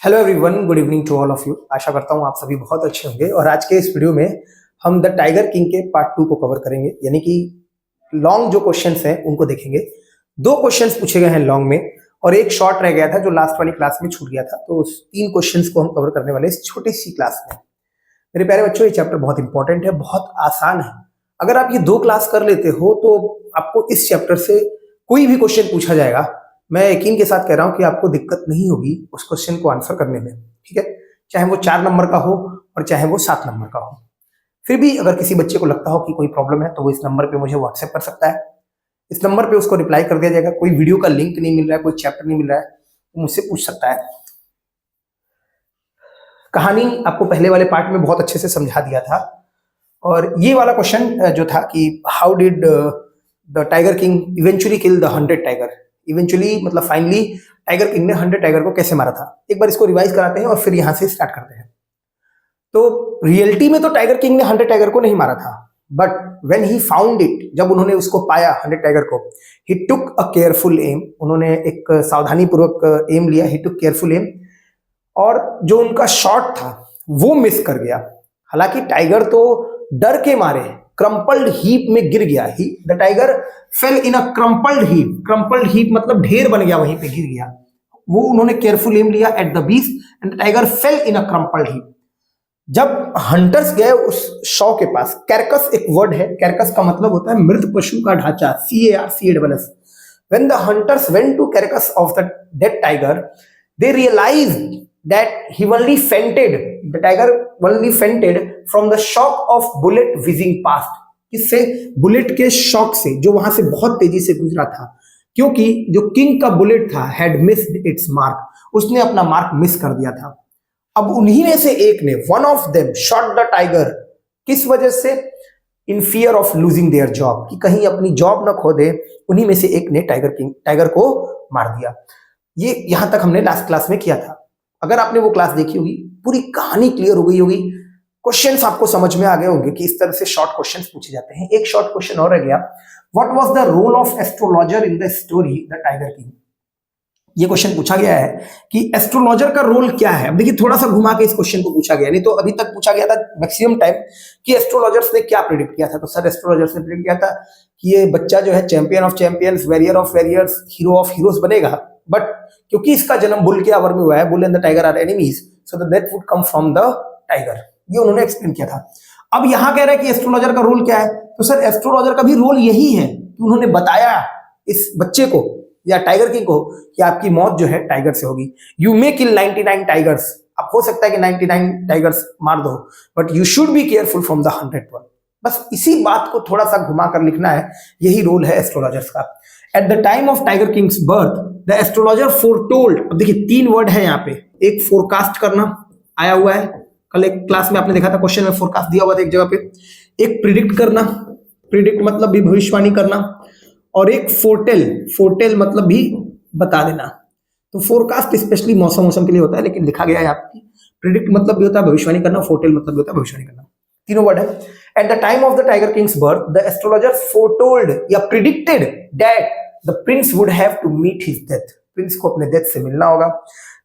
Hello everyone, good evening to all of you. आशा करता हूँ आप सभी बहुत अच्छे होंगे। और आज के इस वीडियो में हम द टाइगर किंग के पार्ट 2 को कवर करेंगे, यानी कि लॉन्ग जो क्वेश्चंस हैं उनको देखेंगे। दो क्वेश्चंस पूछे गए हैं लॉन्ग में और एक शॉर्ट रह गया था जो लास्ट वाली क्लास में छूट गया था। तो उस तीन क्वेश्चंस को हम कवर करने वाले इस छोटी सी क्लास में। मेरे प्यारे बच्चों, ये चैप्टर बहुत इंपॉर्टेंट है, बहुत आसान है। अगर आप ये दो क्लास कर लेते हो तो आपको इस चैप्टर से कोई भी क्वेश्चन पूछा जाएगा, मैं यकीन के साथ कह रहा हूं कि आपको दिक्कत नहीं होगी उस क्वेश्चन को आंसर करने में। ठीक है, चाहे वो 4 नंबर का हो और चाहे वो 7 नंबर का हो। फिर भी अगर किसी बच्चे को लगता हो कि कोई प्रॉब्लम है तो वो इस नंबर पे मुझे व्हाट्सएप कर सकता है। इस नंबर पे उसको रिप्लाई कर दिया जाएगा। कोई वीडियो का लिंक नहीं मिल रहा है, कोई चैप्टर नहीं मिल रहा है, तो मुझसे पूछ सकता है। कहानी आपको पहले वाले पार्ट में बहुत अच्छे से समझा दिया था। और ये वाला क्वेश्चन जो था कि how did the tiger king eventually kill the 100 tiger. Eventually मतलब फाइनली टाइगर किंग ने 100 टाइगर को कैसे मारा था। एक बार इसको रिवाइज कराते हैं और फिर यहां से स्टार्ट करते हैं। तो रियलिटी में तो टाइगर किंग ने 100 टाइगर को नहीं मारा था, but when he found it, जब उन्होंने उसको पाया 100 टाइगर को, ही टुक अ केयरफुल एम। उन्होंने एक सावधानी पूर्वक एम लिया, ही टुक केयरफुल एम। और जो उनका शॉट था वो मिस कर गया। हालांकि टाइगर तो डर के मारे क्रम्पल्ड हीप में गिर गया। The tiger fail in a crumpled heap. Crumpled heap मतलब ढेर बन गया, वहीं पे गिर गया। वो उन्होंने केयरफुल एम लिया at the beast and tiger fail in a crumpled heap. जब हंटर्स गए उस शॉ के पास, कैरकस एक वर्ड है, कैरकस का मतलब होता है मृत पशु का ढांचा, CARCASS। When the hunters went to carcass of the dead tiger, they realized that he only fainted. The tiger only fainted from the shock of bullet whizzing past. किससे? बुलेट के शॉक से, जो वहां से बहुत तेजी से गुजरा था। क्योंकि जो किंग का बुलेट था had missed its mark, उसने अपना मार्क मिस कर दिया था। अब उन्हीं में से एक ने, one of them shot the tiger. किस वजह से? इन fear of losing their job, कि कहीं अपनी जॉब न खो दे। उन्हीं में से एक ने टाइगर को मार दिया। ये यहां तक हमने लास्ट क्लास में किया था। अगर आपने वो क्लास देखी होगी, पूरी कहानी क्लियर हो गई होगी, क्वेश्चंस आपको समझ में आ गए होंगे कि इस तरह से शॉर्ट क्वेश्चंस पूछे जाते हैं। एक शॉर्ट क्वेश्चन और रह गया, what was the role of astrologer in the story the tiger king. ये क्वेश्चन पूछा गया है कि एस्ट्रोलॉजर का रोल क्या है। अब देखिए, थोड़ा सा घुमा के इस क्वेश्चन को पूछा गया, नहीं तो अभी तक पूछा गया था मैक्सिमम टाइम कि एस्ट्रोलॉजर्स ने क्या प्रेडिक्ट किया था। तो सर, एस्ट्रोलॉजर्स ने प्रेडिक्ट किया था कि ये बच्चा जो है champion of champions, warrior of warriors, hero of heroes बनेगा। बट क्योंकि इसका जन्म बुल के आवर में हुआ है, bull and the tiger are enemies, so the death would come from the tiger. ये उन्होंने एक्सप्लेन किया था। अब यहां कह रहे हैं कि एस्ट्रोलॉजर का रोल क्या है। तो सर, एस्ट्रोलॉजर का भी रोल यही है कि उन्होंने बताया इस बच्चे को या टाइगर किंग को कि आपकी मौत जो है टाइगर से होगी। You may kill 99 tigers. अब हो सकता है कि 99 टाइगर्स मार दो, but you should be careful from the 100th one. बस इसी बात को थोड़ा सा घुमा कर लिखना है। यही रोल है एस्ट्रोलॉजर्स का। At the time of tiger king's birth, the astrologer foretold. अब देखिए, 3 वर्ड है यहाँ पे। एक फोरकास्ट करना आया हुआ है, कल एक क्लास में आपने देखा था, क्वेश्चन में फोरकास्ट दिया हुआ था एक जगह पे। एक प्रिडिक्ट करना, प्रिडिक्ट मतलब भी भविष्यवाणी करना, और एक फोरटेल, फोरटेल मतलब भी बता देना। तो फोरकास्ट स्पेशली मौसम के लिए होता है, लेकिन लिखा गया है आपकी। प्रिडिक्ट मतलब भी होता है भविष्यवाणी करना, फोरटेल मतलब भी होता है भविष्यवाणी करना। तीनों वर्ड है। At the time of the tiger king's birth, the astrologer foretold या predicted that the prince would have to meet his death. Prince को अपने डेथ से मिलना होगा।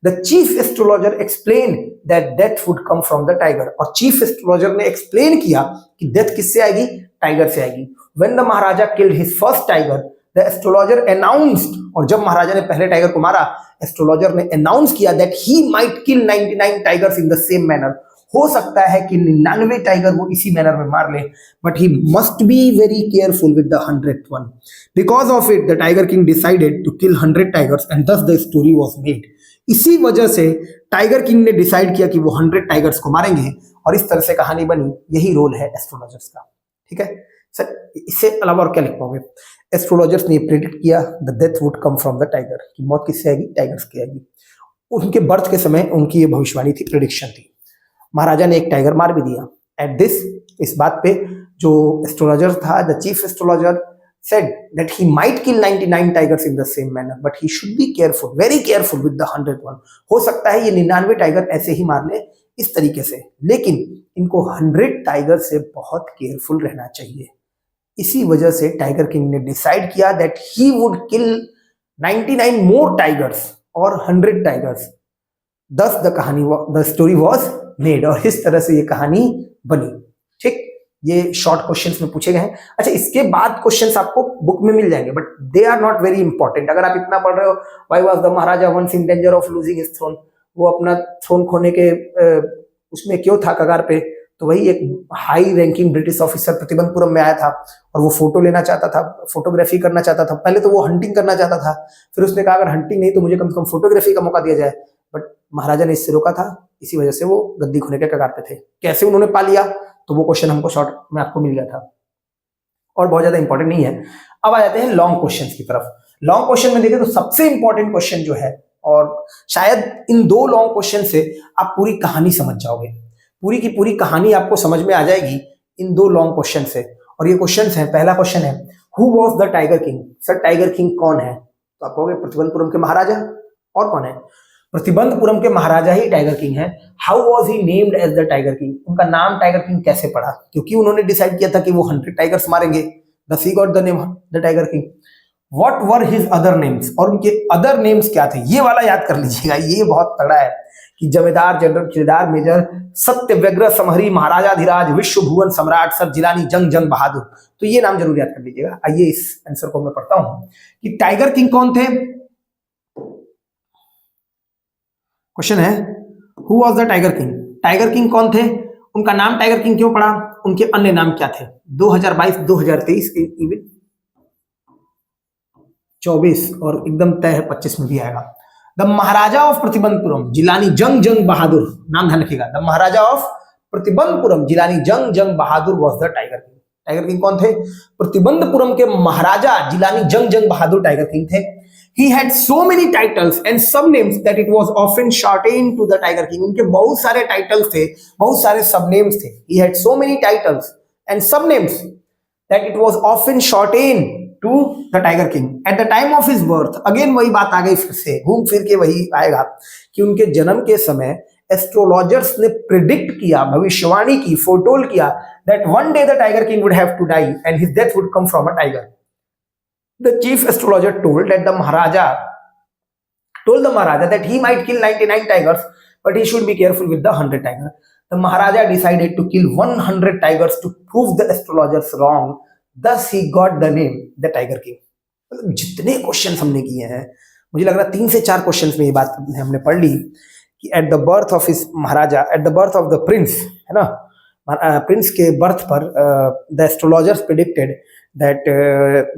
The chief astrologer explain that death would come from the tiger. और chief astrologer ने explain किया कि डेथ किससे आएगी? टाइगर से आएगी। When the Maharaja killed his first tiger, the astrologer announced, और जब महाराजा ने पहले टाइगर को मारा, एस्ट्रोलॉजर ने अनाउंस किया that he might kill 99 tigers in the same manner। हो सकता है कि 99 टाइगर वो इसी मैनर में मार ले, but he must be very careful with the 100th one। Because of it, the Tiger King decided to kill 100 tigers and thus the story was made। इसी वजह से टाइगर किंग ने डिसाइड किया कि वो 100 टाइगर्स को मारेंगे और इस तरह से कहानी बनी। यही रोल है एस्ट्रोलॉजर्स का। ठीक है सर, इससे अलावा और क्या लिख पाओगे? एस्ट्रोलॉजर्स ने प्रेडिक्ट किया the death would come from the tiger, कि मौत किससे आएगी? टाइगर्स की आएगी। उनके बर्थ के समय उनकी ये भविष्यवाणी थी, प्रेडिक्शन थी। महाराजा ने एक टाइगर मार भी दिया। एट दिस, इस बात पे जो एस्ट्रोलॉजर था, the chief astrologer said that he might kill 99 tigers in the same manner, but he should be careful, very careful with the 100th one। हो सकता है ये 99 टाइगर ऐसे ही मार ले इस तरीके से, लेकिन इनको 100 टाइगर से बहुत केयरफुल रहना चाहिए। इसी वजह से टाइगर किंग ने डिसाइड किया that he would kill 99 more tigers और 100 टाइगर्स। दस द स्टोरी वॉज मेड, और इस तरह से ये कहानी बनी। ठीक, ये शॉर्ट क्वेश्चंस में पूछे गए हैं। अच्छा, इसके बाद क्वेश्चंस आपको बुक में मिल जाएंगे, but they are not very important. अगर आप इतना पढ़ रहे हो, why was the Maharaja once in danger of losing his throne, वो अपना थ्रोन खोने के उसमें क्यों था, कगार पे, तो वही एक high ranking British officer Pratibandapuram में आया था और वो फोटो लेना चाहता था, फोटोग्राफी करना चाहता था। पहले तो वो हंटिंग करना चाहता था, फिर उसने कहा अगर हंटिंग नहीं तो मुझे कम से कम फोटोग्राफी का मौका दिया जाए, बट महाराजा ने इससे रोका था। इसी वजह से वो गद्दी खोने के कगार पे थे। कैसे उन्होंने पा लिया, तो वो क्वेश्चन हमको शॉर्ट में आपको मिल गया था और बहुत ज्यादा इंपॉर्टेंट नहीं है। अब आ जाते हैं लॉन्ग क्वेश्चंस की तरफ। लॉन्ग क्वेश्चन में देखें तो सबसे इंपॉर्टेंट क्वेश्चन जो है, और शायद इन दो लॉन्ग क्वेश्चन से आप पूरी कहानी समझ जाओगे, पूरी की पूरी कहानी आपको समझ में आ जाएगी इन दो लॉन्ग क्वेश्चन से। और ये क्वेश्चन है, पहला क्वेश्चन है, who was the tiger king. Sir tiger king कौन है, तो आप कहोगे प्रतिबंधपुरम के महाराजा, और कौन है, प्रतिबंधपुरम के महाराजा ही टाइगर किंग है। How was he named as the tiger king, उनका नाम टाइगर किंग कैसे पड़ा, क्योंकि उन्होंने डिसाइड किया था कि वो 100 टाइगर्स मारेंगे, thus he got the name the tiger king. What were his other names, और उनके अदर नेम्स क्या थे, ये वाला याद कर लीजिएगा, ये बहुत तगड़ा है कि जमींदार जनरल, किरदार मेजर, सत्यव्यग्र समहरी, महाराजाधिराज, विश्व भुवन सम्राट, सर जिलानी जंग जंग बहादुर। तो ये नाम जरूर याद कर लीजिएगा। आइए इस आंसर को मैं पढ़ता हूं कि टाइगर किंग कौन थे। क्वेश्चन है, who was the tiger king, tiger king कौन थे, उनका नाम टाइगर किंग क्यों पड़ा, उनके अन्य नाम क्या थे। 2022-2023 इवन 24 और एकदम तय है 25 में भी आएगा। द महाराजा ऑफ प्रतिबंधपुरम जिलानी जंग जंग बहादुर, नाम ध्यान रखिएगा, the maharaja of Pratibandapuram Jilani Jung Jung Bahadur was the tiger king. Tiger king कौन थे, प्रतिबंधपुरम के महाराजा जिलानी जंग जंग बहादुर टाइगर किंग थे। He had so many titles and subnames that it was often shortened to the Tiger King. उनके बहुत सारे टाइटल्स थे, बहुत सारे सबनेम्स थे। He had so many titles and subnames that it was often shortened to the Tiger King. At the time of his birth, again वही बात आ गई, फिर से घूम फिर के वही आएगा कि उनके जन्म के समय एस्ट्रोलॉजर्स ने प्रिडिक्ट किया, भविष्यवाणी की, फोरटोल किया that one day the Tiger King would have to die and his death would come from a tiger. The chief astrologer told the Maharaja that he might kill 99 tigers, but he should be careful with the 100 tiger. The Maharaja decided to kill 100 tigers to prove the astrologers wrong. Thus he got the name the Tiger King. जितने questions हमने किए हैं, मुझे लग रहा 3 से 4 questions में ये बात हमने पढ़ ली कि at the birth of his Maharaja, at the birth of the Prince, है ना, प्रिंस के बर्थ पर the astrologers predicted that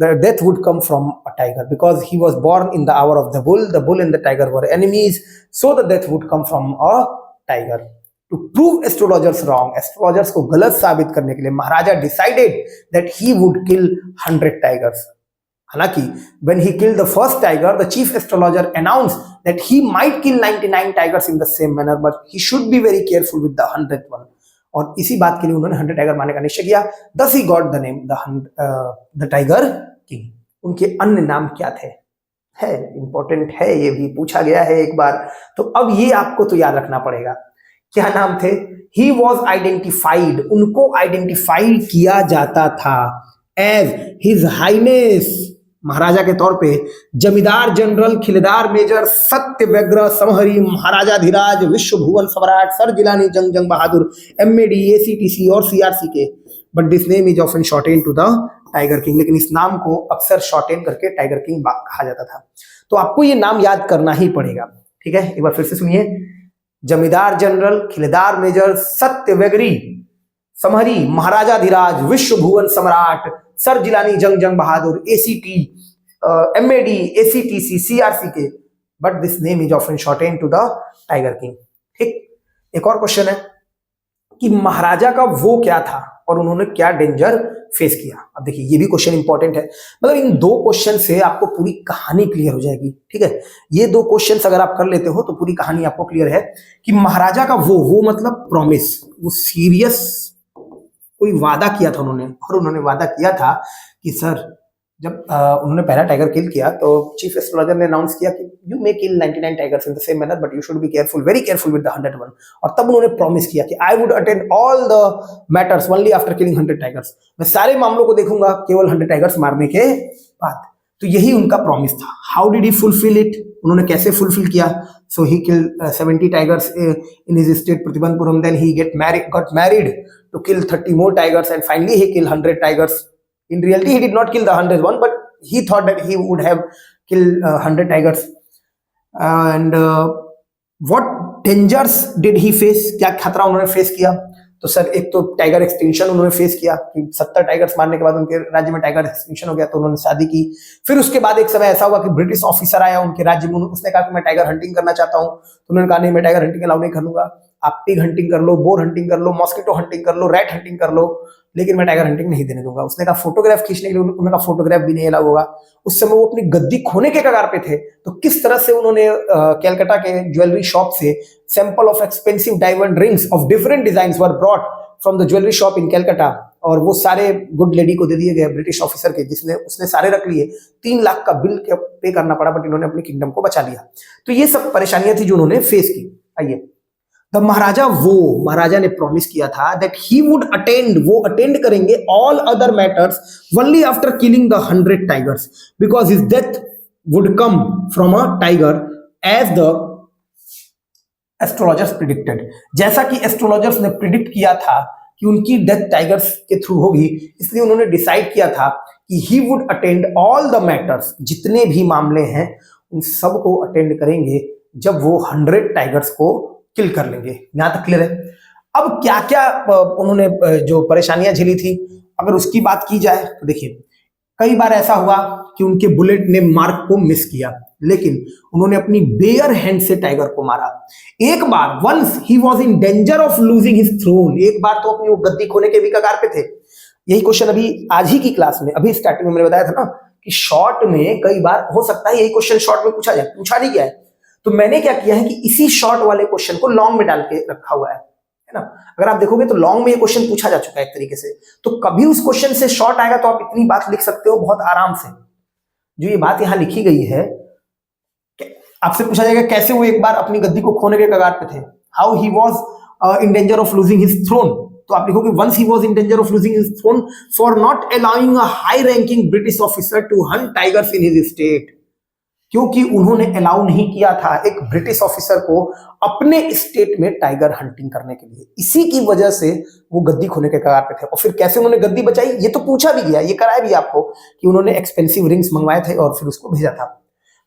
the death would come from a tiger because he was born in the hour of the bull. The bull and the tiger were enemies, so the death would come from a tiger. To prove astrologers wrong, astrologers को गलत साबित करने के लिए महाराजा decided that he would kill 100 tigers. हालांकि when he killed the first tiger, the chief astrologer announced that he might kill 99 tigers in the same manner, but he should be very careful with the 100th one. और इसी बात के लिए उन्होंने 100 tiger मारने का निश्चय किया। Thus he got the name the Tiger King. उनके अन्य नाम क्या थे, है इंपॉर्टेंट है, ये भी पूछा गया है एक बार, तो अब ये आपको तो याद रखना पड़ेगा। क्या नाम थे, he was identified, उनको आइडेंटिफाइड किया जाता था as his highness, महाराजा के तौर पे, जमींदार जनरल, खिलेदार मेजर, सत्यव्यग्र समहरी, महाराजाधिराज, विश्व भुवन सम्राट, sir Jilani Jung Jung Bahadur, MAD, ACTC और CRC के। But this name is often shorten to the tiger king, लेकिन इस नाम को अक्सर शॉर्टेन करके टाइगर किंग कहा जाता था। तो आपको ये नाम याद करना ही पड़ेगा, ठीक है। एक बार फिर से सुनिए, जमींदार जनरल, खिलेदार मेजर, सत्यव्यग्री समहरी, महाराजाधिराज, विश्व भुवन सम्राट, sir Jilani Jung Jung Bahadur, ACT, MAD, ACTC, CRC के। But this name is often shorten to the tiger king. ठीक, एक और क्वेश्चन है कि महाराजा का वो क्या था और उन्होंने क्या डेंजर फेस किया। अब देखिए ये भी क्वेश्चन इंपॉर्टेंट है, मतलब इन 2 क्वेश्चन से आपको पूरी कहानी क्लियर हो जाएगी, ठीक है। ये 2 क्वेश्चन अगर आप कर लेते हो तो पूरी कहानी आपको क्लियर है कि महाराजा का वो मतलब प्रॉमिस, वो सीरियस कोई वादा किया था उन्होंने, और उन्होंने वादा किया था कि सर जब उन्होंने पहला टाइगर किल किया तो चीफ एस्ट्रोलॉजर ने अनाउंस किया कि you may kill 99 tigers in the same manner but you should be careful, very careful with the 100th one. और तब उन्होंने प्रॉमिस किया कि I would attend all the matters only after killing 100 tigers, मैं सारे मामलों को देखूंगा केवल 100 टाइगर्स मारने के बाद। तो यही उनका प्रॉमिस था। How did he fulfil it, उन्होंने कैसे फुलफिल किया? So he kill 70 tigers in his state Pratibandhapuram, then he got married to kill 30 more tigers, and finally he killed 100 tigers. In reality he did not kill the 100th one, but he thought that he would have killed 100 tigers. And what dangers did he face? क्या खतरा उन्होंने face किया? तो sir एक तो tiger extinction उन्होंने face किया कि 70 टाइगर्स मारने के बाद उनके राज्य में टाइगर एक्सटिंक्शन हो गया, तो उन्होंने शादी की। फिर उसके बाद एक समय ऐसा हुआ कि ब्रिटिश ऑफिसर आया उनके राज्य में, उसने कहा कि मैं टाइगर हंटिंग करना चाहता हूं, तो उन्होंने कहा नहीं, मैं टाइगर हंटिंग अलाउ नहीं करूंगा, आप पिग हंटिंग कर लो, बोर हंटिंग कर लो, मॉस्किटो हंटिंग कर लो, रैट हंटिंग कर लो, लेकिन मैं टाइगर हंटिंग नहीं देने दूंगा। उसने कहा फोटोग्राफ खींचने के लिए, उन्होंने कहा फोटोग्राफ भी नहीं अलाउ होगा। उस समय वो अपनी गद्दी खोने के कगार पे थे, तो किस तरह से उन्होंने कैलकाटा के ज्वेलरी शॉप से sample of expensive diamond rings of different designs were brought from the jewellery shop in Calcutta, और वो सारे गुड लेडी को दे दिए गए, ब्रिटिश ऑफिसर के, जिसने उसने सारे रख लिए। 3 लाख का बिल पे करना पड़ा, बट इन्होंने अपनी किंगडम को बचा लिया। तो ये सब परेशानियां थी जो उन्होंने फेस की। आइए, द महाराजा ने प्रॉमिस किया था दैट ही वुड वो अटेंड करेंगे all other matters only after killing the 100 tigers, because his death would come from a tiger as the astrologers predicted. जैसा कि एस्ट्रोलॉजर्स ने प्रिडिक्ट किया था कि उनकी डेथ टाइगर्स के थ्रू होगी, इसलिए उन्होंने डिसाइड किया था कि he would attend all the matters, जितने भी मामले हैं उन सब को अटेंड करेंगे जब वो 100 टाइगर्स को किल कर लेंगे। यहां तक क्लियर है? अब क्या क्या उन्होंने जो परेशानियां झेली थी, अगर उसकी बात की जाए तो देखिए, कई बार ऐसा हुआ कि उनके बुलेट ने मार्क को मिस किया, लेकिन उन्होंने अपनी बेयर हैंड से टाइगर को मारा। एक बार once he was in danger of losing his throne, एक बार तो अपनी वो गद्दी खोने के भी कगार पे थे। यही क्वेश्चन अभी आज ही की क्लास में, अभी स्टार्टिंग में मैंने बताया था ना कि शॉर्ट में कई बार हो सकता है यही क्वेश्चन शॉर्ट में पूछा जाए, पूछा नहीं गया है, तो मैंने क्या किया है कि इसी शॉर्ट वाले क्वेश्चन को लॉन्ग में डाल के रखा हुआ है ना। अगर आप देखोगे तो लॉन्ग में ये क्वेश्चन पूछा जा चुका है एक तरीके से, तो कभी उस क्वेश्चन से शॉर्ट आएगा तो आप इतनी बात लिख सकते हो बहुत आराम से। जो ये बात यहां लिखी गई है, आपसे पूछा जाएगा कैसे वो एक बार अपनी गद्दी को खोने के कगार पे थे, how he was in danger of losing his throne, तो आप लिखोगे once he was in danger of losing his throne for not allowing a high ranking British officer to hunt tigers in his state, क्योंकि उन्होंने allow नहीं किया था एक British officer को अपने स्टेट में टाइगर हंटिंग करने के लिए, इसी की वजह से वो गद्दी खोने के कगार पे थे। और फिर कैसे उन्होंने गद्दी बचाई, ये तो पूछा भी गया, ये कराया भी आपको कि उन्होंने एक्सपेंसिव रिंग्स मंगवाए थे और फिर उसको भेजा था।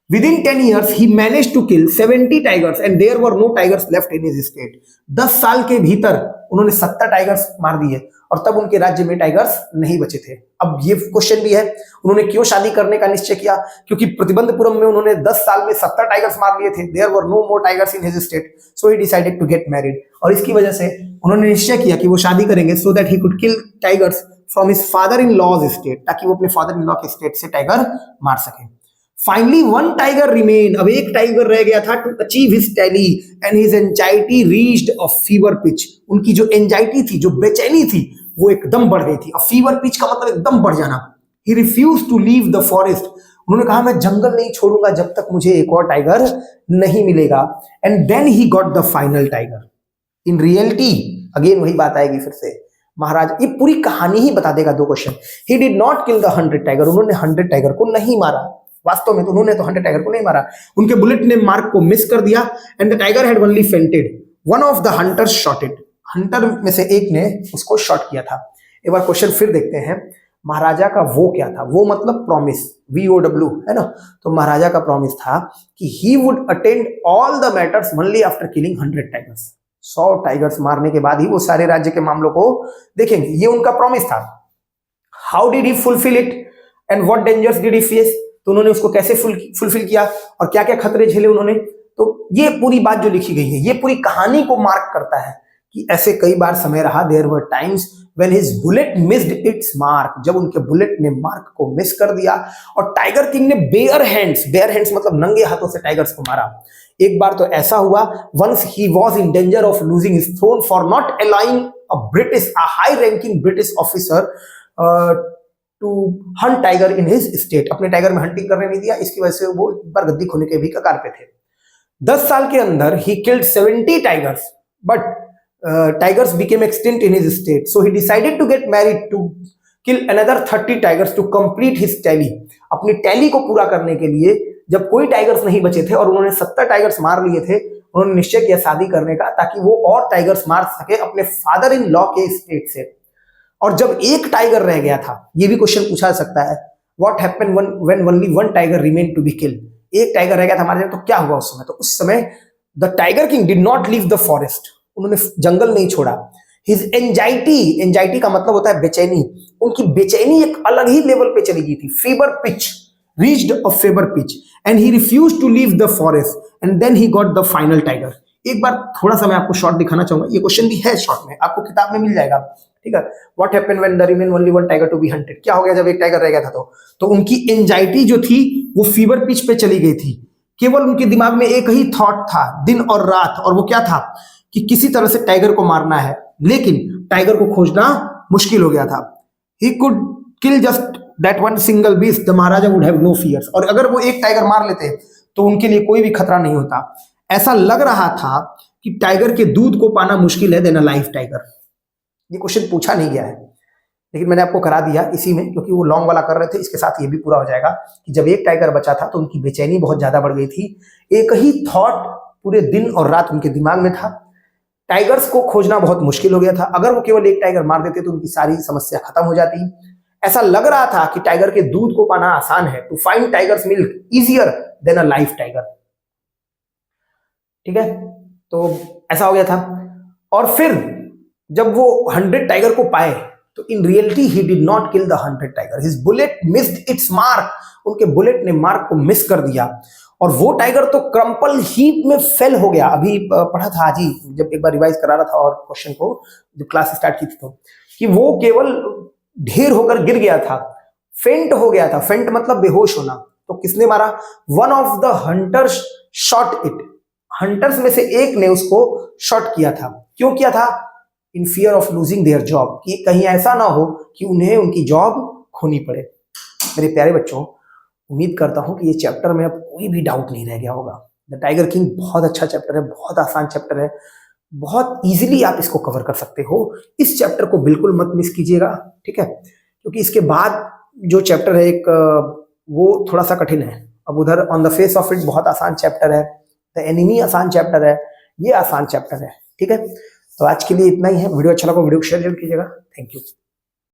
Within 10 years, he managed to kill 70 tigers and there were no tigers left in his state. 10 साल के भीतर उन्होंने 70 टाइगर्स मार दिए और तब उनके राज्य में टाइगर्स नहीं बचे थे। अब ये क्वेश्चन भी है, उन्होंने क्यों शादी करने का निश्चय किया? क्योंकि प्रतिबंधपुरम में उन्होंने 10 साल में 70 टाइगर्स मार लिए थे। There were no more tigers in his state, so he decided to get married. और इसकी वजह से उन्होंने निश्चय किया कि वो शादी करेंगे so that he could kill tigers from his father-in-law's state, ताकि वो अपने फादर-इन-लॉ के स्टेट से टाइगर मार सके। Finally, one tiger remained. अब एक टाइगर रह गया था to achieve his tally, and his anxiety reached a fever pitch. उनकी जो एंजाइटी थी, जो बेचैनी थी, वो एकदम बढ़ गई थी। अब फीवर पिच का मतलब एकदम बढ़ जाना। He refused to leave the forest. उन्होंने कहा मैं जंगल नहीं छोड़ूंगा जब तक मुझे एक और टाइगर नहीं मिलेगा। And then he got the final tiger. In reality, again वही बात आएगी फिर से। महाराज ये पूरी कहानी ही बता देगा दो question. He did not kill the 100 tiger. उन्होंने 100 टाइगर को नहीं मारा। वास्तव में तो उन्होंने तो 100 टाइगर को नहीं मारा, उनके बुलेट ने मार्क को मिस कर दिया and the tiger had only fainted. One of the hunters shot it, Hunter में से एक ने उसको शॉट किया था। एक बार क्वेश्चन फिर देखते हैं, महाराजा का वो क्या था? वो मतलब प्रॉमिस, VOW है ना। तो महाराजा का प्रॉमिस था कि he would attend all the matters only after killing 100 tigers. 100 tigers मारने के बाद ही वो सारे राज्य के मामलों को देखेंगे, ये उनका प्रॉमिस था। How did he fulfil it and what dangers did he face? तो उन्होंने उसको कैसे फुलफिल किया और क्या क्या खतरे झेले उन्होंने? तो ये पूरी बात जो लिखी गई है, ये पूरी कहानी को मार्क करता है कि ऐसे कई बार समय रहा, there were times when his bullet missed its mark, जब उनके बुलेट ने मार्क को मिस कर दिया और टाइगर किंग ने बेयर हैंड्स मतलब नंगे हाथों से टाइगर्स को मारा। एक बार तो ऐसा हुआ, once he was in danger of losing his throne for not allowing a high ranking British officer to hunt tiger in his state, अपने टाइगर में हंटिंग करने नहीं दिया, इसकी वजह से वो एक बार गद्दी खोने के भी कगार पे थे। 10 साल के अंदर he killed 70 tigers but tigers became extinct in his state, so he decided to get married to kill another 30 tigers to complete his tally. अपनी टैली को पूरा करने के लिए जब कोई टाइगर्स नहीं बचे थे और उन्होंने 70 टाइगर्स मार लिए थे, उन्होंने निश्चय किया शादी करने का, ताकि वो और टाइगर्स मार सके अपने फादर इन लॉ के स्टेट से। और जब एक टाइगर रह गया था, ये भी क्वेश्चन पूछा जा सकता है, what happened when only one tiger remain to be killed, एक टाइगर रह गया था हमारे, तो क्या हुआ उस समय? तो उस समय the tiger king did not leave the forest, उन्होंने जंगल नहीं छोड़ा। हिज एंजाइटी, एंजाइटी का मतलब होता है बेचैनी, उनकी बेचैनी एक अलग ही लेवल पे चली गई थी। Fever pitch, reached a fever pitch and he refused to leave the forest and then he got the final tiger. एक बार थोड़ा सा मैं आपको शॉर्ट दिखाना चाहूंगा, ये क्वेश्चन भी है शॉर्ट में, आपको किताब में मिल जाएगा, ठीक है। What happened when there remain only one tiger to be hunted, क्या हो गया जब एक टाइगर रह गया था? तो उनकी एंजाइटी जो थी वो फीवर पिच पे चली गई थी। केवल उनके दिमाग में एक ही थॉट था दिन और रात, और वो क्या था कि किसी तरह से टाइगर को मारना है, लेकिन टाइगर को खोजना मुश्किल हो गया था। He could kill just that one single beast, the Maharaja would have no fears, और अगर वो एक टाइगर मार लेते तो उनके लिए कोई भी खतरा नहीं होता। ऐसा लग रहा था कि टाइगर के दूध को पाना मुश्किल है देन अ लाइव टाइगर। ये क्वेश्चन पूछा नहीं गया है, लेकिन मैंने आपको करा दिया इसी में, क्योंकि वो लॉन्ग वाला कर रहे थे, इसके साथ ये भी पूरा हो जाएगा कि जब एक टाइगर बचा था तो उनकी बेचैनी बहुत ज्यादा बढ़ गई थी। एक ही थॉट पूरे दिन और रात उनके दिमाग में था, टाइगर्स को खोजना बहुत मुश्किल हो गया था। अगर वो केवल एक टाइगर मार देते तो उनकी सारी समस्या खत्म हो जाती। ऐसा लग रहा था कि टाइगर के दूध को पाना आसान है, to find tigers milk easier than a live tiger, ठीक है। तो ऐसा हो गया था। और फिर जब वो 100 टाइगर को पाए तो in reality he did not kill the 100 tiger, his bullet missed its mark, उनके बुलेट ने मार्क को मिस कर दिया और वो टाइगर तो क्रम्पल हीप में फेल हो गया। अभी पढ़ा था आज ही, जब एक बार रिवाइज करा रहा था और क्वेश्चन को जब क्लास स्टार्ट की थी, तो कि वो केवल ढेर होकर गिर गया था, फेंट हो गया था। फेंट मतलब बेहोश होना। तो किसने मारा? One of the hunters shot it, hunters में से एक ने उसको शॉट किया था। क्यों किया था? इन fear of losing their job, कि कहीं ऐसा ना हो कि उन्हें उनकी जॉब खोनी पड़े। मेरे प्यारे बच्चों, उम्मीद करता हूं कि ये चैप्टर में अब कोई भी डाउट नहीं रह गया होगा। द टाइगर किंग बहुत अच्छा चैप्टर है, बहुत आसान चैप्टर है, बहुत इजीली आप इसको कवर कर सकते हो। इस चैप्टर को बिल्कुल मत मिस कीजिएगा, ठीक है, क्योंकि इसके बाद जो चैप्टर है एक वो थोड़ा सा कठिन है। अब उधर on the face of it बहुत आसान चैप्टर है, द एनिमी आसान चैप्टर है, ये आसान चैप्टर है, ठीक है। तो आज के लिए इतना ही है। वीडियो अच्छा लगा वीडियो को शेयर जरूर कीजिएगा। Thank you.